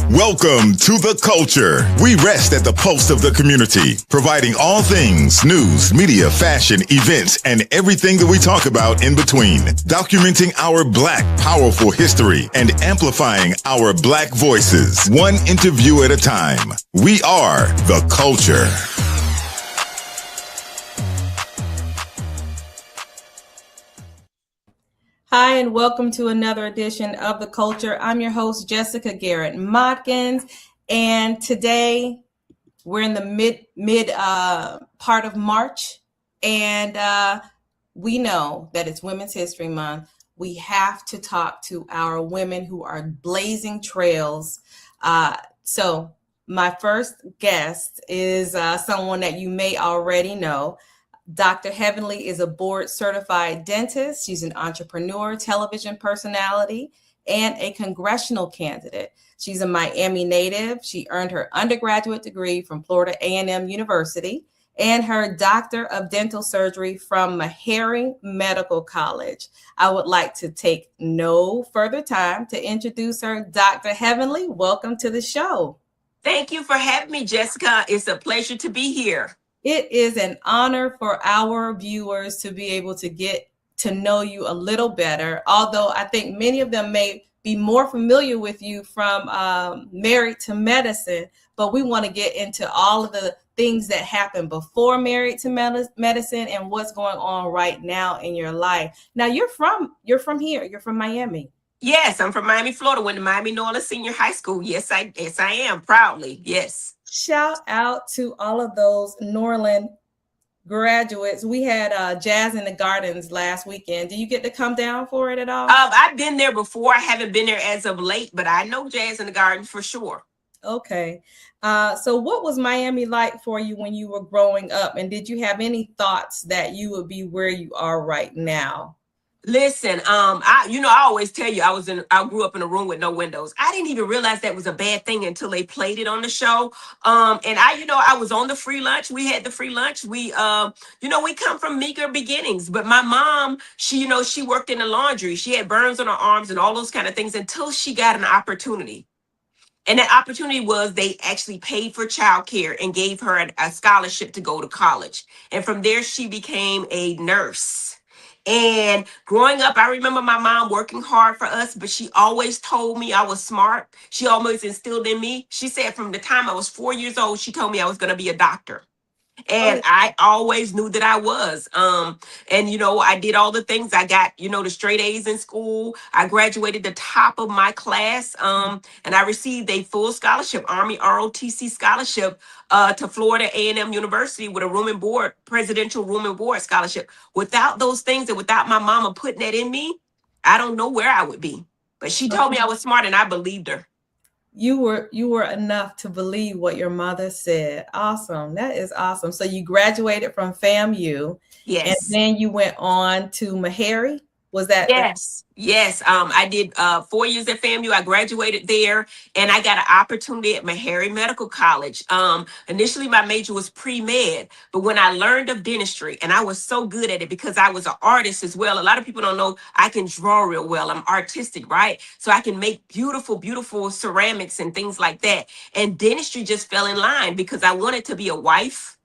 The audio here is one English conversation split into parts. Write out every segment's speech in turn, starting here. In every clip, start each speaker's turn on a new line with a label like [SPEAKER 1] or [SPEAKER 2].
[SPEAKER 1] Welcome to The Culture. We rest at the pulse of the community, providing all things news, media, fashion, events, and everything that we talk about in between. Documenting our Black powerful history and amplifying our Black voices, one interview at a time. We are The Culture.
[SPEAKER 2] Hi, and welcome to another edition of The Culture. I'm your host, Jessica Garrett Modkins, and today we're in the mid part of March, and we know that it's Women's History Month. We have to talk to our women who are blazing trails. So my first guest is someone that you may already know. Dr. Heavenly is a board-certified dentist. She's an entrepreneur, television personality, and a congressional candidate. She's a Miami native. She earned her undergraduate degree from Florida A&M University and her Doctor of Dental Surgery from Meharry Medical College. I would like to take no further time to introduce her. Dr. Heavenly, welcome to the show.
[SPEAKER 3] Thank you for having me, Jessica. It's a pleasure to be here.
[SPEAKER 2] It is an honor for our viewers to be able to get to know you a little better, although I think many of them may be more familiar with you from Married to Medicine, but we want to get into all of the things that happened before Married to Medicine and what's going on right now in your life. Now, you're from here. You're from Miami.
[SPEAKER 3] Yes, I'm from Miami, Florida. Went to Miami Norland Senior High School. Yes, I am proudly. Yes.
[SPEAKER 2] Shout out to all of those Norland graduates. We had Jazz in the Gardens last weekend. Do you get to come down for it at all?
[SPEAKER 3] I've been there before. I haven't been there as of late, but I know Jazz in the Gardens for sure.
[SPEAKER 2] Okay. So what was Miami like for you when you were growing up? And did you have any thoughts that you would be where you are right now?
[SPEAKER 3] Listen, I always tell you I grew up in a room with no windows. I didn't even realize that was a bad thing until they played it on the show. And I was on the free lunch. We had the free lunch. We come from meager beginnings, but my mom, she worked in the laundry. She had burns on her arms and all those kind of things until she got an opportunity. And that opportunity was they actually paid for childcare and gave her a scholarship to go to college. And from there, she became a nurse. And growing up, I remember my mom working hard for us, but she always told me I was smart. She always instilled in me. She said from the time I was 4 years old, she told me I was going to be a doctor. And I always knew that I was. I did all the things. I got, the straight A's in school. I graduated the top of my class. And I received a full scholarship, Army ROTC scholarship to Florida A&M University with a presidential room and board scholarship. Without those things and without my mama putting that in me, I don't know where I would be. But she told me I was smart and I believed her.
[SPEAKER 2] You were enough to believe what your mother said. Awesome. That is awesome. So you graduated from FAMU.
[SPEAKER 3] Yes.
[SPEAKER 2] And then you went on to Meharry. Was that?
[SPEAKER 3] Yes. I did 4 years at FAMU. I graduated there and I got an opportunity at Meharry Medical College. Initially, my major was pre-med, but when I learned of dentistry, and I was so good at it because I was an artist as well. A lot of people don't know I can draw real well. I'm artistic, right? So I can make beautiful, beautiful ceramics and things like that. And dentistry just fell in line because I wanted to be a wife.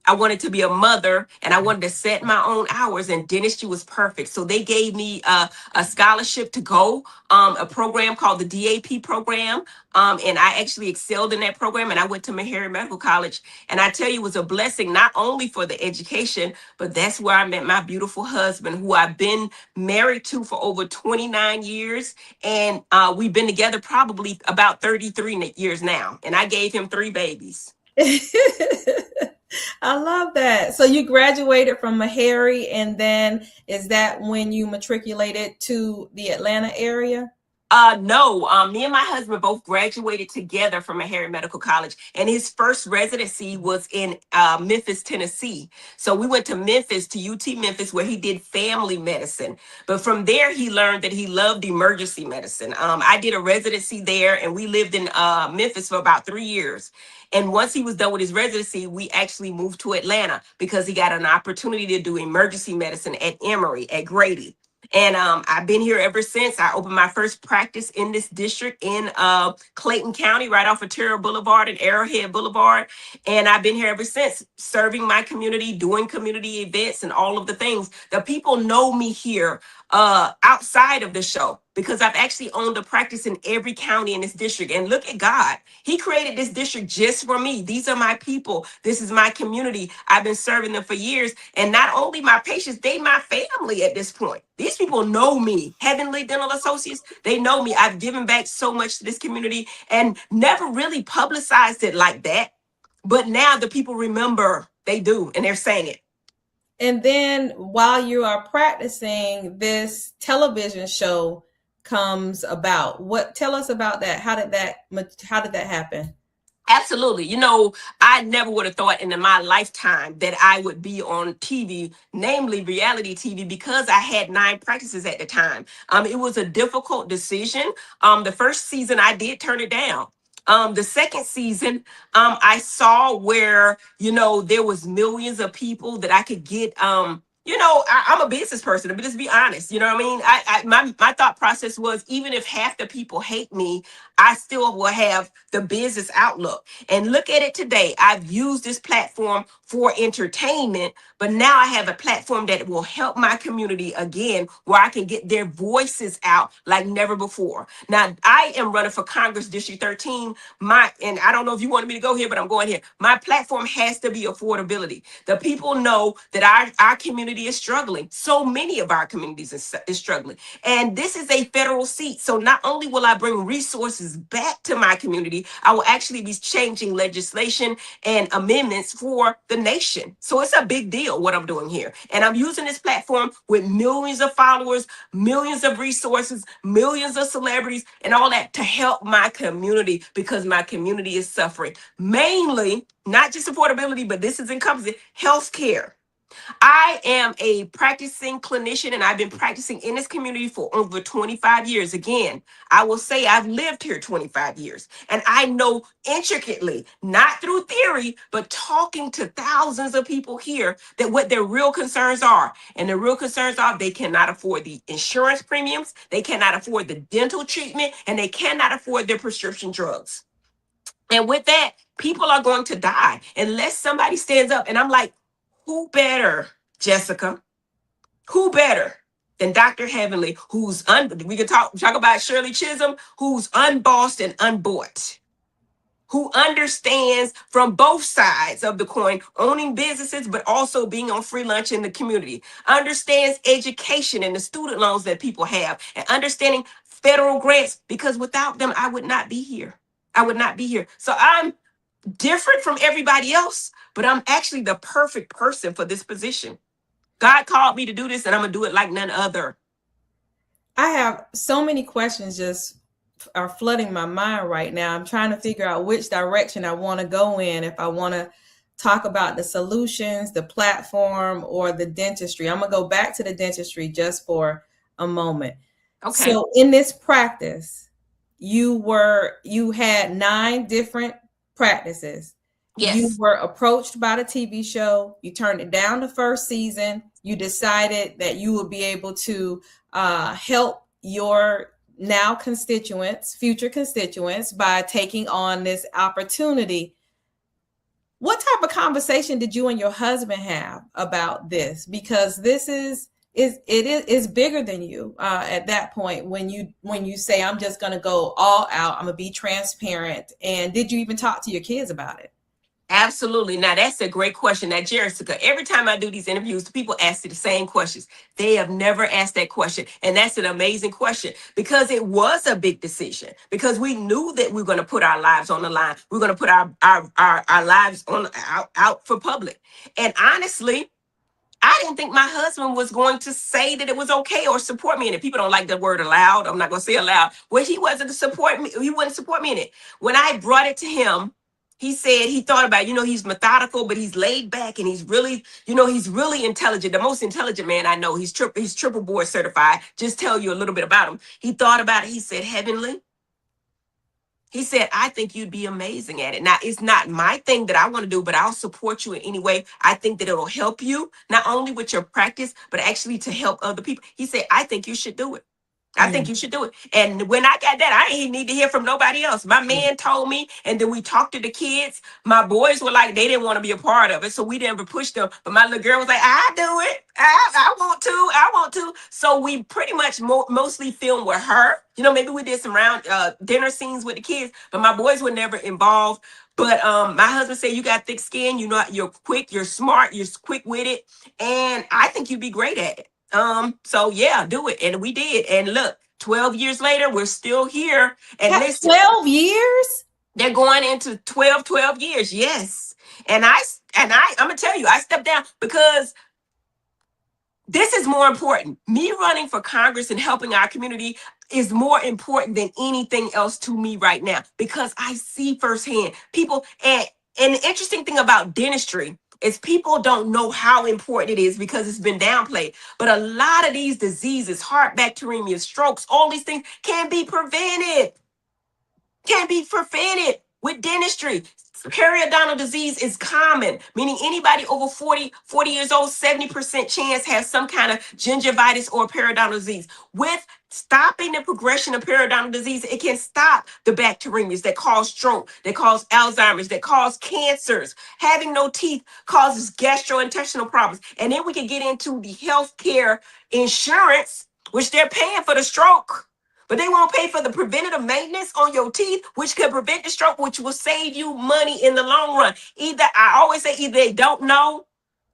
[SPEAKER 3] I wanted to be a mother and I wanted to set my own hours, and dentistry was perfect. So they gave me a scholarship to go, a program called the DAP program. And I actually excelled in that program, and I went to Meharry Medical College. And I tell you, it was a blessing, not only for the education, but that's where I met my beautiful husband, who I've been married to for over 29 years. And we've been together probably about 33 years now. And I gave him 3 babies.
[SPEAKER 2] I love that. So you graduated from Meharry, and then is that when you matriculated to the Atlanta area?
[SPEAKER 3] No, me and my husband both graduated together from Meharry Medical College, and his first residency was in Memphis, Tennessee. So we went to Memphis, to UT Memphis, where he did family medicine. But from there, he learned that he loved emergency medicine. I did a residency there, and we lived in Memphis for about 3 years. And once he was done with his residency, we actually moved to Atlanta because he got an opportunity to do emergency medicine at Emory, at Grady. And I've been here ever since. I opened my first practice in this district in Clayton County, right off of Terra Boulevard and Arrowhead Boulevard. And I've been here ever since, serving my community, doing community events and all of the things. The people know me here outside of the show, because I've actually owned a practice in every county in this district. And look at God. He created this district just for me. These are my people. This is my community. I've been serving them for years. And not only my patients, they my family at this point. These people know me. Heavenly Dental Associates, they know me. I've given back so much to this community and never really publicized it like that. But now the people remember, they do, and they're saying it.
[SPEAKER 2] And then while you are practicing, this television show comes about. Tell us about that? How did that happen?
[SPEAKER 3] Absolutely. You know, I never would have thought in my lifetime that I would be on TV, namely reality TV, because I had 9 practices at the time. It was a difficult decision. The first season I did turn it down. The second season, I saw where, you know, there was millions of people that I could get, you know, I'm a business person, but just be honest, you know what I mean? My thought process was, even if half the people hate me, I still will have the business outlook. And look at it today. I've used this platform for entertainment, but now I have a platform that will help my community again, where I can get their voices out like never before. Now, I am running for Congress District 13. And I don't know if you wanted me to go here, but I'm going here. My platform has to be affordability. The people know that our community is struggling. So many of our communities is struggling. And this is a federal seat. So not only will I bring resources back to my community, I will actually be changing legislation and amendments for the nation. So it's a big deal what I'm doing here. And I'm using this platform with millions of followers, millions of resources, millions of celebrities, and all that to help my community, because my community is suffering. Mainly, not just affordability, but this is encompassing healthcare. I am a practicing clinician, and I've been practicing in this community for over 25 years. Again, I will say I've lived here 25 years, and I know intricately, not through theory, but talking to thousands of people here, that what their real concerns are. And the real concerns are, they cannot afford the insurance premiums, they cannot afford the dental treatment, and they cannot afford their prescription drugs. And with that, people are going to die unless somebody stands up. And I'm like, who better, Jessica? Who better than Dr. Heavenly, who's we can talk about Shirley Chisholm, who's unbossed and unbought, who understands from both sides of the coin, owning businesses, but also being on free lunch in the community, understands education and the student loans that people have, and understanding federal grants, because without them, I would not be here. I would not be here. So I'm different from everybody else, but I'm actually the perfect person for this position. God called me to do this, and I'm going to do it like none other.
[SPEAKER 2] I have so many questions just are flooding my mind right now. I'm trying to figure out which direction I want to go in, if I want to talk about the solutions, the platform, or the dentistry. I'm going to go back to the dentistry just for a moment. Okay. So in this practice, you had 9 different practices. Yes. You were approached by the TV show. You turned it down the first season. You decided that you would be able to help your now future constituents, by taking on this opportunity. What type of conversation did you and your husband have about this? Because this is bigger than you at that point, when you say, I'm just going to go all out, I'm going to be transparent. And did you even talk to your kids about it?
[SPEAKER 3] Absolutely. Now, that's a great question. Now, Jessica, every time I do these interviews, people ask the same questions. They have never asked that question. And that's an amazing question, because it was a big decision, because we knew that we were going to put our lives on the line. We're going to put our lives out for public. And honestly, I didn't think my husband was going to say that it was okay or support me in it. People don't like the word allowed. I'm not going to say allowed. Well, he wasn't to support me. He wouldn't support me in it. When I brought it to him, he said he thought about, he's methodical, but he's laid back, and he's really intelligent. The most intelligent man I know. He's triple board certified. Just tell you a little bit about him. He thought about it. He said, Heavenly. He said, I think you'd be amazing at it. Now, it's not my thing that I want to do, but I'll support you in any way. I think that it'll help you, not only with your practice, but actually to help other people. He said, I think you should do it. I think you should do it. And when I got that, I didn't need to hear from nobody else. My man told me, and then we talked to the kids. My boys were like, they didn't want to be a part of it, so we didn't push them. But my little girl was like, I do it. I want to. I want to. So we pretty much mostly filmed with her. You know, maybe we did some round dinner scenes with the kids, but my boys were never involved. But my husband said, you got thick skin. You know, you're quick, you're smart, you're quick with it. And I think you'd be great at it. So yeah, do it. And we did. And look, 12 years later, we're still here. And listen,
[SPEAKER 2] 12 years?
[SPEAKER 3] They're going into 12 years. Yes. And I'm gonna tell you, I stepped down because this is more important. Me running for Congress and helping our community is more important than anything else to me right now, because I see firsthand people. And the interesting thing about dentistry is people don't know how important it is because it's been downplayed. But a lot of these diseases, heart bacteremia, strokes, all these things can be prevented. With dentistry. Periodontal disease is common, meaning anybody over 40 years old, 70% chance has some kind of gingivitis or periodontal disease. With stopping the progression of periodontal disease, it can stop the bacteremias that cause stroke, that cause Alzheimer's, that cause cancers. Having no teeth causes gastrointestinal problems. And then we can get into the healthcare insurance, which they're paying for the stroke. But they won't pay for the preventative maintenance on your teeth, which could prevent the stroke, which will save you money in the long run. I always say, either they don't know,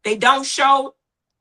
[SPEAKER 3] they don't show,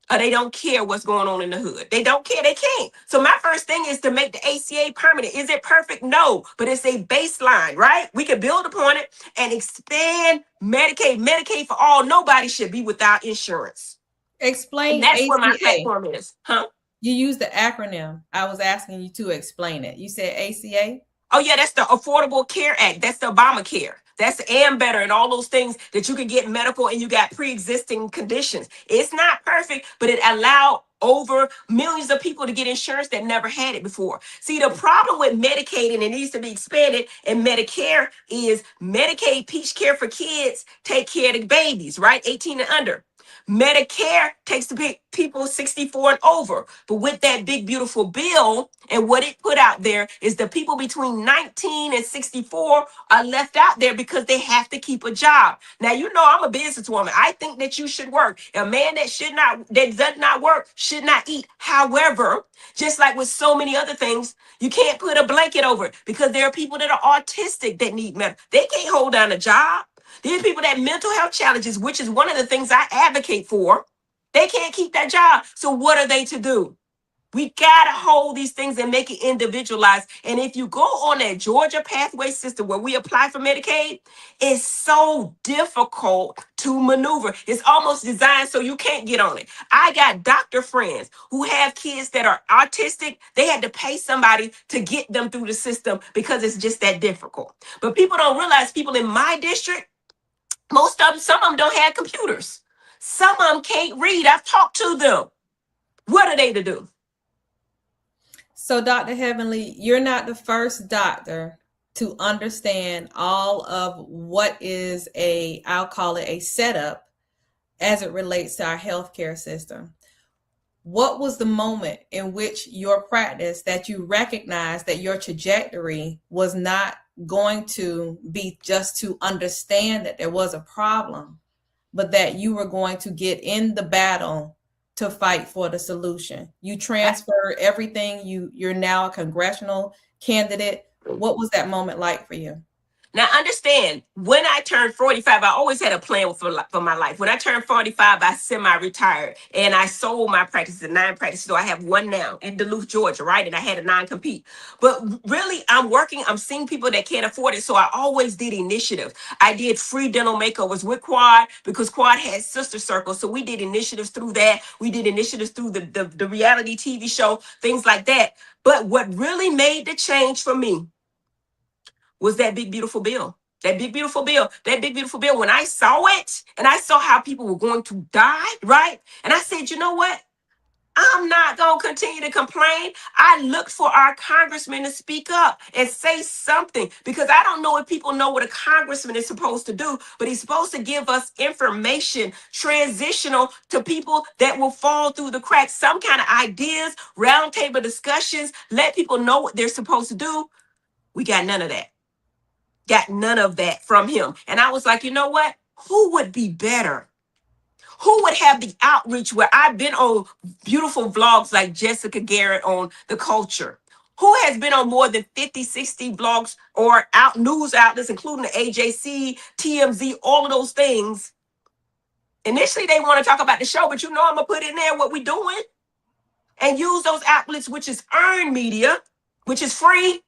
[SPEAKER 3] or they don't care what's going on in the hood. They don't care. They can't. So my first thing is to make the ACA permanent. Is it perfect? No, but it's a baseline, right? We can build upon it and expand Medicaid. Medicaid for all. Nobody should be without insurance.
[SPEAKER 2] Explain.
[SPEAKER 3] And that's
[SPEAKER 2] ACA.
[SPEAKER 3] where my platform is. Huh?
[SPEAKER 2] You use the acronym. I was asking you to explain it. You said ACA?
[SPEAKER 3] Oh, yeah, that's the Affordable Care Act. That's the Obamacare. That's Better and all those things that you can get medical and you got pre-existing conditions. It's not perfect, but it allowed over millions of people to get insurance that never had it before. See, the problem with Medicaid, and it needs to be expanded, and Medicare is Medicaid, Peach Care for kids, take care of the babies, right? 18 and under. Medicare takes the people 64 and over. But with that big, beautiful bill and what it put out there is the people between 19 and 64 are left out there because they have to keep a job. Now, you know, I'm a businesswoman. I think that you should work. A man that does not work should not eat. However, just like with so many other things, you can't put a blanket over it because there are people that are autistic that need medical. They can't hold down a job. These people that mental health challenges, which is one of the things I advocate for, they can't keep that job. So what are they to do? We got to hold these things and make it individualized. And if you go on that Georgia pathway system where we apply for Medicaid, it's so difficult to maneuver. It's almost designed so you can't get on it. I got doctor friends who have kids that are autistic. They had to pay somebody to get them through the system because it's just that difficult. But people don't realize, people in my district, some of them don't have computers. Some of them can't read. I've talked to them. What are they to do?
[SPEAKER 2] So, Dr. Heavenly, you're not the first doctor to understand all of what is I'll call it a setup as it relates to our healthcare system. What was the moment in which your practice that you recognized that your trajectory was not going to be just to understand that there was a problem, but that you were going to get in the battle to fight for the solution? You transfer everything. You're now a congressional candidate. What was that moment like for you?
[SPEAKER 3] Now, understand, when I turned 45, I always had a plan for my life. When I turned 45, I semi-retired and I sold my practice in 9 practices. So I have one now in Duluth, Georgia, right? And I had a non-compete. But really, I'm seeing people that can't afford it. So I always did initiatives. I did free dental makeovers with Quad because Quad had sister circles. So we did initiatives through that. We did initiatives through the reality TV show, things like that. But what really made the change for me was that big, beautiful bill. That big, beautiful bill. When I saw it and I saw how people were going to die, right? And I said, you know what? I'm not going to continue to complain. I look for our congressman to speak up and say something, because I don't know if people know what a congressman is supposed to do, but he's supposed to give us information transitional to people that will fall through the cracks, some kind of ideas, roundtable discussions, let people know what they're supposed to do. We got none of that. Got none of that from him. And I was like, you know what? Who would be better? Who would have the outreach where I've been on beautiful vlogs like Jessica Garrett on the culture? Who has been on more than 50, 60 blogs or news outlets, including the AJC, TMZ, all of those things? Initially, they want to talk about the show, but I'm going to put in there what we're doing and use those outlets, which is earned media, which is free,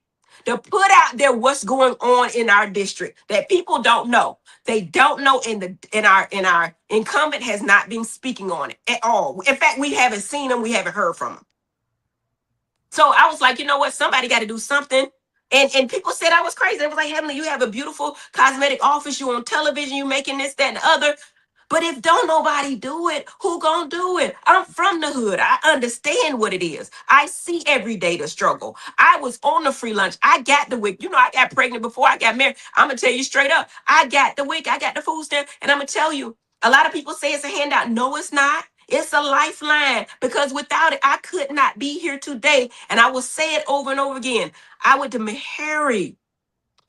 [SPEAKER 3] to put out there what's going on in our district that people don't know. They don't know, in our incumbent has not been speaking on it at all. In fact, we haven't seen them, we haven't heard from them. So I was like, you know what? Somebody got to do something. And people said I was crazy. They was like, Heavenly, you have a beautiful cosmetic office. You on television. You making this, that, and the other. But if don't nobody do it, who gonna do it? I'm from the hood. I understand what it is. I see every day the struggle. I was on the free lunch. I got the WIC. I got pregnant before I got married. I'm gonna tell you straight up. I got the WIC. I got the food stamp. And I'm gonna tell you, a lot of people say it's a handout. No, it's not. It's a lifeline, because without it, I could not be here today. And I will say it over and over again. I went to Meharry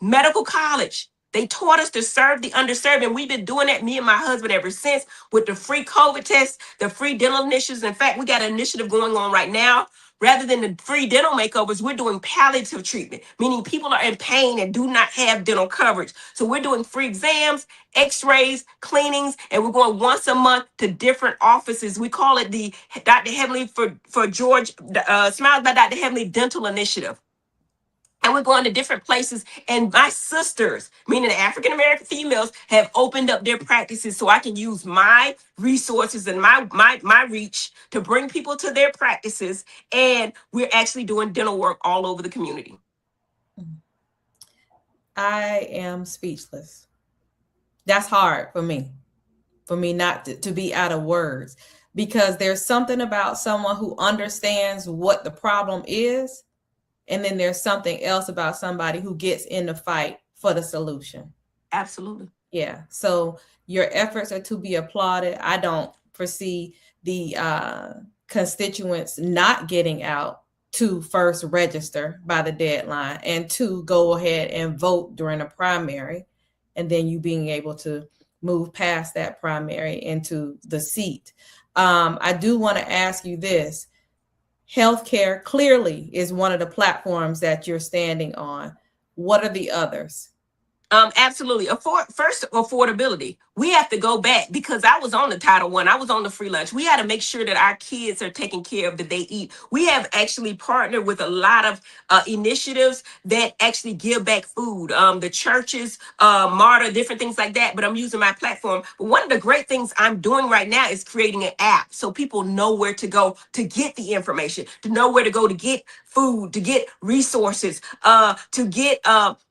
[SPEAKER 3] Medical College. They taught us to serve the underserved, and we've been doing that, me and my husband, ever since, with the free COVID tests, the free dental initiatives. In fact, we got an initiative going on right now. Rather than the free dental makeovers, we're doing palliative treatment, meaning people are in pain and do not have dental coverage. So we're doing free exams, x-rays, cleanings, and we're going once a month to different offices. We call it the Dr. Heavenly for George, Smiles by Dr. Heavenly Dental Initiative. And we're going to different places. And my sisters, meaning the African-American females, have opened up their practices so I can use my resources and my reach to bring people to their practices. And we're actually doing dental work all over the community.
[SPEAKER 2] I am speechless. That's hard for me not to be out of words, because there's something about someone who understands what the problem is. And then there's something else about somebody who gets in the fight for the solution.
[SPEAKER 3] Absolutely.
[SPEAKER 2] Yeah. So your efforts are to be applauded. I don't foresee the constituents not getting out to first register by the deadline, and to go ahead and vote during a primary, and then you being able to move past that primary into the seat. I do want to ask you this. Healthcare clearly is one of the platforms that you're standing on. What are the others?
[SPEAKER 3] Absolutely. First, affordability. We have to go back, because I was on the Title I. I was on the free lunch. We had to make sure that our kids are taken care of, that they eat. We have actually partnered with a lot of initiatives that actually give back food. The churches, MARTA, different things like that. But I'm using my platform. But one of the great things I'm doing right now is creating an app so people know where to go to get the information, to know where to go to get food, to get resources, to get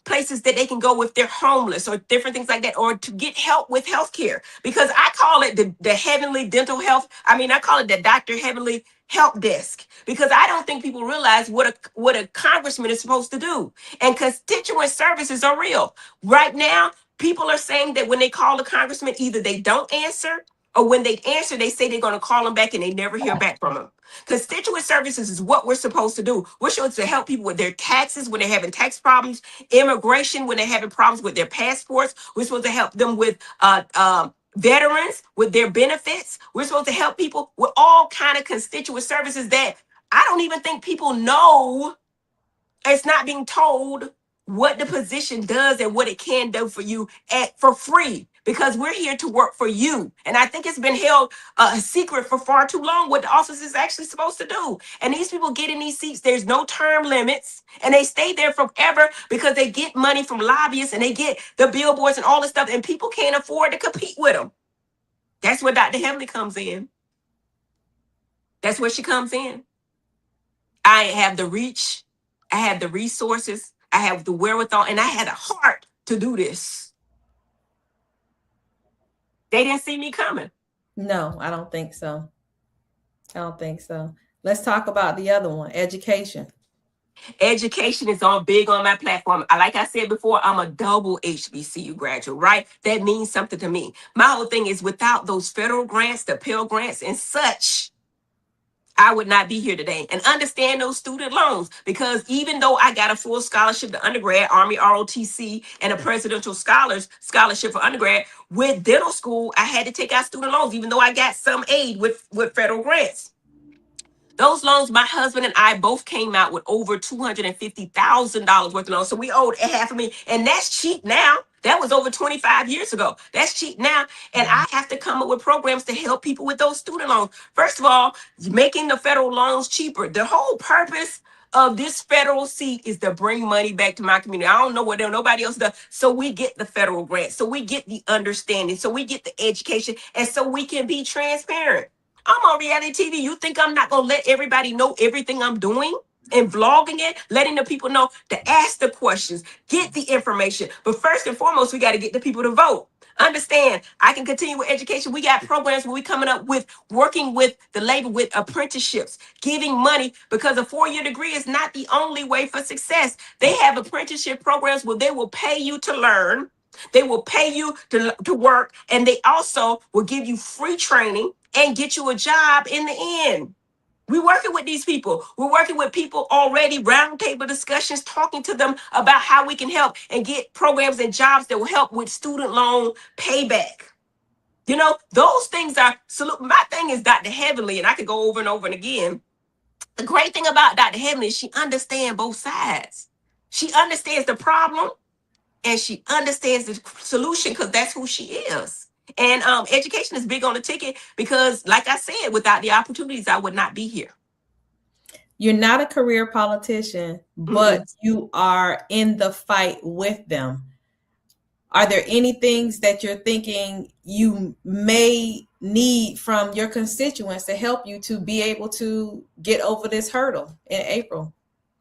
[SPEAKER 3] places that they can go if they're homeless or different things like that, or to get help with healthcare. Because I call it the Heavenly Dental Health. I call it the Dr. Heavenly Help Desk, because I don't think people realize what a congressman is supposed to do. And constituent services are real. Right now, people are saying that when they call the congressman, either they don't answer, or when they answer, they say they're going to call them back and they never hear back from them. Constituent services is what we're supposed to do. We're supposed to help people with their taxes when they're having tax problems, immigration when they're having problems with their passports. We're supposed to help them with veterans with their benefits. We're supposed to help people with all kind of constituent services that I don't even think people know. It's not being told what the position does and what it can do for you for free, because we're here to work for you. And I think it's been held a secret for far too long what the office is actually supposed to do. And these people get in these seats, there's no term limits, and they stay there forever because they get money from lobbyists and they get the billboards and all this stuff, and people can't afford to compete with them. That's where Dr. Heavenly comes in. That's where she comes in. I have the reach, I have the resources, I have the wherewithal, and I had a heart to do this. They didn't see me coming.
[SPEAKER 2] No, I don't think so. I don't think so. Let's talk about the other one, education.
[SPEAKER 3] Education is on big on my platform. Like I said before, I'm a double HBCU graduate, right? That means something to me. My whole thing is without those federal grants, the Pell grants and such, I would not be here today. And understand those student loans, because even though I got a full scholarship to undergrad, Army ROTC, and a presidential scholarship for undergrad, with dental school, I had to take out student loans, even though I got some aid with federal grants. Those loans, my husband and I both came out with over $250,000 worth of loans. So we owed $500,000, and that's cheap now. That was over 25 years ago. That's cheap now. And I have to come up with programs to help people with those student loans. First of all, making the federal loans cheaper. The whole purpose of this federal seat is to bring money back to my community. I don't know what nobody else does. So we get the federal grant. So we get the understanding. So we get the education. And so we can be transparent. I'm on reality TV. You think I'm not going to let everybody know everything I'm doing and vlogging it, letting the people know to ask the questions, get the information. But first and foremost, we got to get the people to vote. Understand, I can continue with education. We got programs where we coming up with working with the labor with apprenticeships, giving money, because a 4-year degree is not the only way for success. They have apprenticeship programs where they will pay you to learn. They will pay you to work, and they also will give you free training and get you a job in the end. We're working with these people. We're working with people already, roundtable discussions, talking to them about how we can help and get programs and jobs that will help with student loan payback. You know, those things are, so my thing is Dr. Heavenly, and I could go over and over and again. The great thing about Dr. Heavenly is she understands both sides. She understands the problem and she understands the solution, because that's who she is. And education is big on the ticket, because like I said, without the opportunities, I would not be here.
[SPEAKER 2] You're not a career politician, but you are in the fight with them. Are there any things that you're thinking you may need from your constituents to help you to be able to get over this hurdle in April?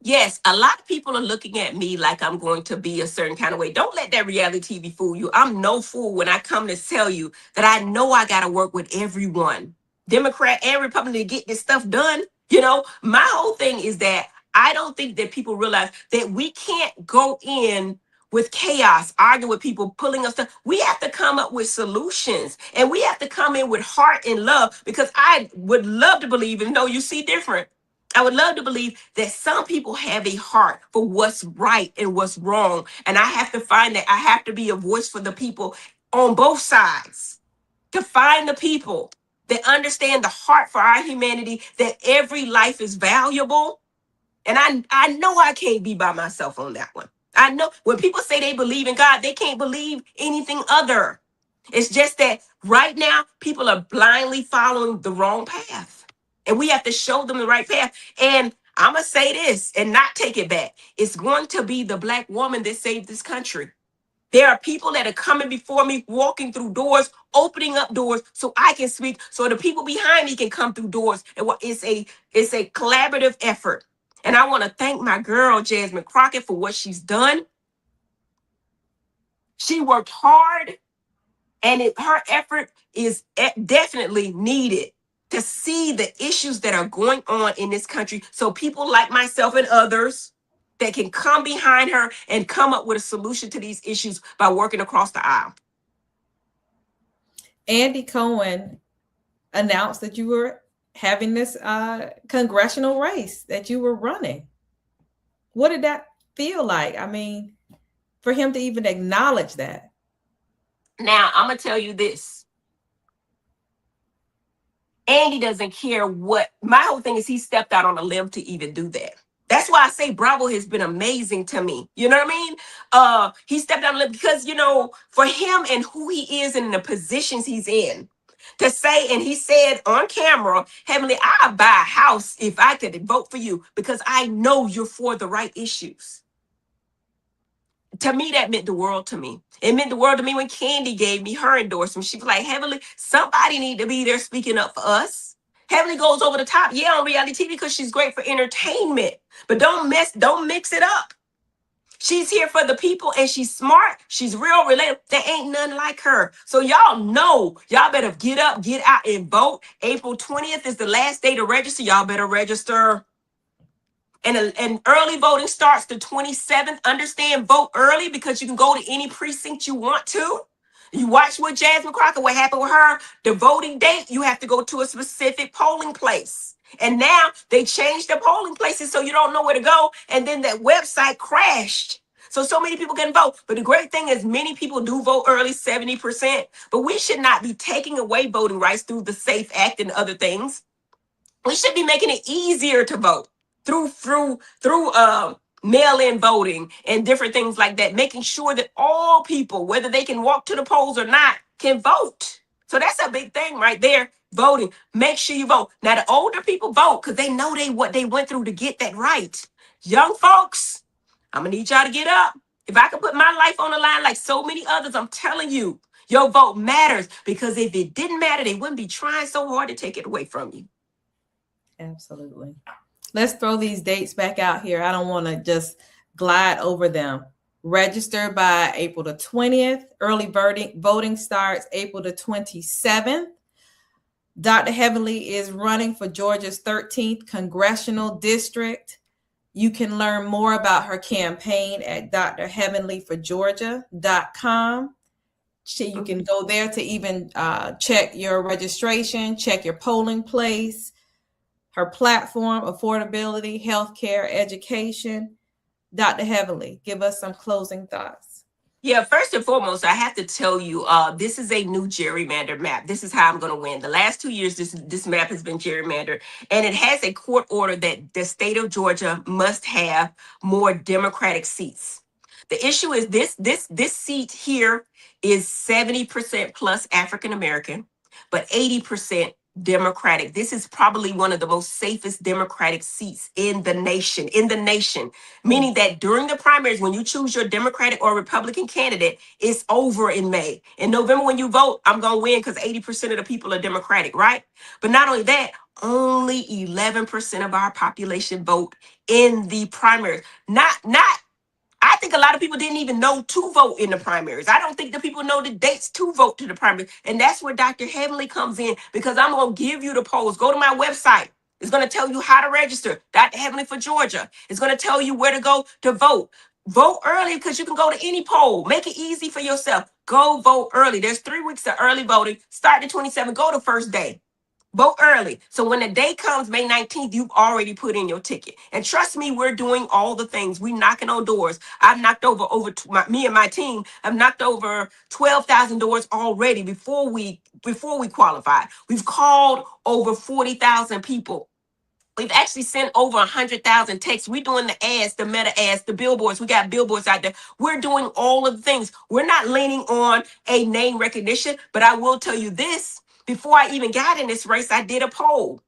[SPEAKER 3] Yes, a lot of people are looking at me like I'm going to be a certain kind of way. Don't let that reality TV fool you. I'm no fool when I come to tell you that I know I got to work with everyone, Democrat and Republican, to get this stuff done. You know, my whole thing is that I don't think that people realize that we can't go in with chaos, arguing with people, pulling us stuff. We have to come up with solutions, and we have to come in with heart and love, because I would love to believe, even though you see different, I would love to believe that some people have a heart for what's right and what's wrong. And I have to find that I have to be a voice for the people on both sides, to find the people that understand the heart for our humanity, that every life is valuable. And I know I can't be by myself on that one. I know when people say they believe in God, they can't believe anything other. It's just that right now, people are blindly following the wrong path. And we have to show them the right path. And I'm going to say this and not take it back. It's going to be the Black woman that saved this country. There are people that are coming before me, walking through doors, opening up doors so I can speak, so the people behind me can come through doors. And it's a collaborative effort. And I want to thank my girl, Jasmine Crockett, for what she's done. She worked hard, and her effort is definitely needed to see the issues that are going on in this country, so people like myself and others that can come behind her and come up with a solution to these issues by working across the aisle.
[SPEAKER 2] Andy Cohen announced that you were having this congressional race, that you were running. What did that feel like? I mean, for him to even acknowledge that.
[SPEAKER 3] Now, I'm going to tell you this. Andy doesn't care what, my whole thing is he stepped out on a limb to even do that. That's why I say Bravo has been amazing to me. You know what I mean? He stepped out on a limb because, you know, for him and who he is and the positions he's in, to say, and he said on camera, Heavenly, I'd buy a house if I could vote for you, because I know you're for the right issues. To me, that meant the world to me. It meant the world to me when Candy gave me her endorsement. She was like, Heavenly, somebody need to be there speaking up for us. Heavenly goes over the top, yeah, on reality TV, because she's great for entertainment. But don't mix it up. She's here for the people and she's smart. She's real relatable. There ain't none like her. So y'all know, y'all better get up, get out and vote. April 20th is the last day to register. Y'all better register. And early voting starts the 27th. Understand, vote early because you can go to any precinct you want to. You watch with Jasmine Crockett, what happened with her. The voting date, you have to go to a specific polling place. And now they changed the polling places so you don't know where to go. And then that website crashed. So many people can vote. But the great thing is many people do vote early, 70%. But we should not be taking away voting rights through the SAFE Act and other things. We should be making it easier to vote through mail-in voting and different things like that, making sure that all people, whether they can walk to the polls or not, can vote. So that's a big thing right there. Voting. Make sure you vote. Now the older people vote because they know what they went through to get that right. Young folks, I'm gonna need y'all to get up. If I could put my life on the line like so many others, I'm telling you, your vote matters, because if it didn't matter, they wouldn't be trying so hard to take it away from you.
[SPEAKER 2] Absolutely. Let's throw these dates back out here. I don't want to just glide over them. Register by April the 20th. Early voting starts April the 27th. Dr. Heavenly is running for Georgia's 13th congressional district. You can learn more about her campaign at drheavenlyforgeorgia.com. You can go there to even check your registration, check your polling place, her platform, affordability, healthcare, education. Dr. Heavenly, give us some closing thoughts.
[SPEAKER 3] Yeah, first and foremost, I have to tell you, this is a new gerrymander map. This is how I'm going to win. The last 2 years, this map has been gerrymandered, and it has a court order that the state of Georgia must have more Democratic seats. The issue is this seat here is 70% plus African American, but 80% Democratic. This is probably one of the most safest Democratic seats in the nation, meaning that during the primaries, when you choose your Democratic or Republican candidate, it's over in May. In November, when you vote, I'm going to win because 80% of the people are Democratic, right? But not only that, only 11% of our population vote in the primaries. I think a lot of people didn't even know to vote in the primaries. I don't think the people know the dates to vote to the primaries. And that's where Dr. Heavenly comes in, because I'm going to give you the polls. Go to my website. It's going to tell you how to register. Dr. Heavenly for Georgia. It's going to tell you where to go to vote. Vote early because you can go to any poll. Make it easy for yourself. Go vote early. There's 3 weeks of early voting. Start the 27th. Go the first day. Vote early. So when the day comes, May 19th, you've already put in your ticket. And trust me, we're doing all the things. We're knocking on doors. I've knocked over me and my team have knocked over 12,000 doors already before we qualified. We've called over 40,000 people. We've actually sent over 100,000 texts. We're doing the ads, the meta ads, the billboards. We got billboards out there. We're doing all of the things. We're not leaning on a name recognition, but I will tell you this. Before I even got in this race, I did a poll.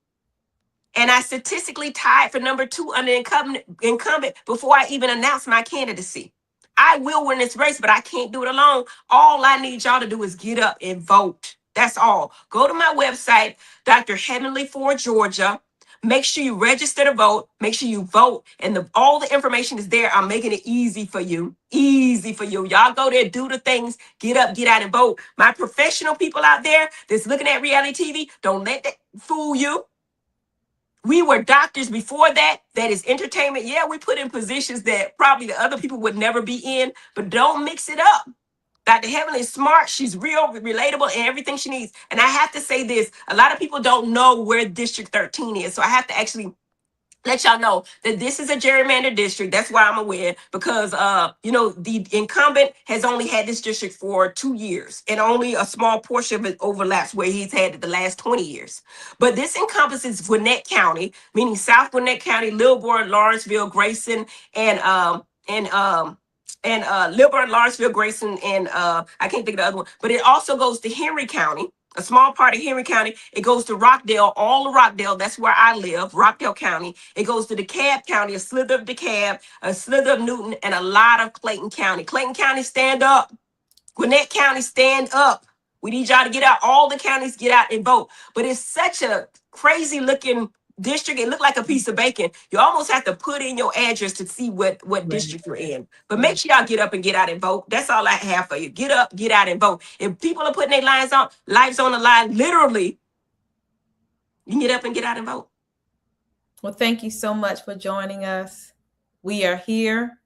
[SPEAKER 3] And I statistically tied for number 2 under incumbent before I even announced my candidacy. I will win this race, but I can't do it alone. All I need y'all to do is get up and vote. That's all. Go to my website, Dr. Heavenly for Georgia. Make sure you register to vote. Make sure you vote. And all the information is there. I'm making it easy for you. Easy for you. Y'all go there, do the things, get up, get out and vote. My professional people out there that's looking at reality TV, don't let that fool you. We were doctors before that. That is entertainment. Yeah, we put in positions that probably the other people would never be in, but don't mix it up. Dr. Heavenly is smart. She's real, relatable, and everything she needs. And I have to say this. A lot of people don't know where District 13 is. So I have to actually let y'all know that this is a gerrymandered district. That's why I'm aware, because the incumbent has only had this district for 2 years, and only a small portion of it overlaps where he's had it the last 20 years. But this encompasses Gwinnett County, meaning South Gwinnett County, Lilburn, Lawrenceville, Grayson, and Lilburn, Lawrenceville, Grayson, and I can't think of the other one. But it also goes to Henry County, a small part of Henry County. It goes to Rockdale, all of Rockdale. That's where I live, Rockdale County. It goes to DeKalb County, a slither of DeKalb, a slither of Newton, and a lot of Clayton County. Clayton County, stand up. Gwinnett County, stand up. We need y'all to get out. All the counties get out and vote. But it's such a crazy looking district, it looked like a piece of bacon. You almost have to put in your address to see what district you're in. But make sure y'all get up and get out and vote. That's all I have for you. Get up, get out and vote. If people are putting their lives on the line, literally, you can get up and get out and vote.
[SPEAKER 2] Well, thank you so much for joining us. We are here.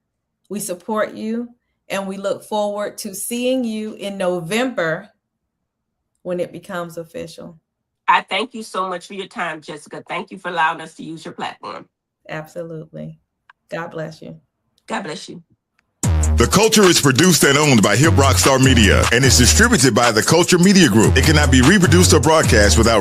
[SPEAKER 2] We support you. And we look forward to seeing you in November when it becomes official.
[SPEAKER 3] I thank you so much for your time, Jessica. Thank you for allowing us to use your platform.
[SPEAKER 2] Absolutely. God bless you.
[SPEAKER 3] God bless you.
[SPEAKER 1] The Culture is produced and owned by Hip Rockstar Media and is distributed by the Culture Media Group. It cannot be reproduced or broadcast without